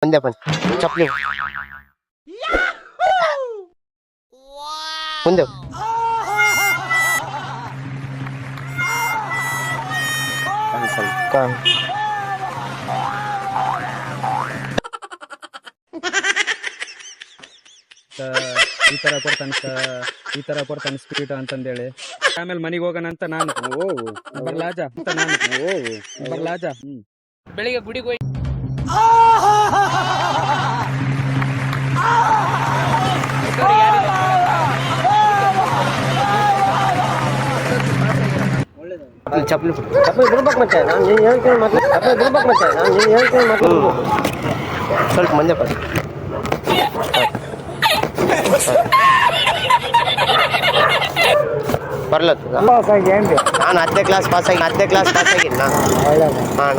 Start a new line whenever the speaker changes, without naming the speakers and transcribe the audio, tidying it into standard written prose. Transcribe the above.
ಮುಂದೆ ಬಂದು ಚಪ್ಪಲಿ ಮುಂದೆ
ಈ ತರ ಕೊಡ್ತಾನೆ ಸ್ಪೀಡ್ ಅಂತಂದೇಳಿ ಆಮೇಲೆ ಮನೆಗೆ ಹೋಗೋಣ ಅಂತ ನಾನು ಬರ್ಲಾಜ ಅಂತ ನಾನು ಬರ್ಲಾಜ ಬೆಳಿಗ್ಗೆ ಗುಡಿಗೆ ಹೋಗಿ
ಚಪ್ಪಲಿ ಬಿಡ್ಬೇಕು ಮತ್ತೆ ನಾನು ನೀನು ಹೇಳ್ತೀನಿ ಮತ್ತೆ ಚಪ್ಪಲಿ ಬಿಡ್ಬೇಕು ಮತ್ತೆ ನಾನು ನೀನು ಹೇಳ್ತೀನಿ ಮತ್ತೆ ಸ್ವಲ್ಪ ಮುಂದೆ ಬನ್ನಿ ಬರ್ಲತ್ತ ನಾನು 10ನೇ ಕ್ಲಾಸ್ ಪಾಸ್ ಆಗಿನಿ ನಾನು. ಹಾಂ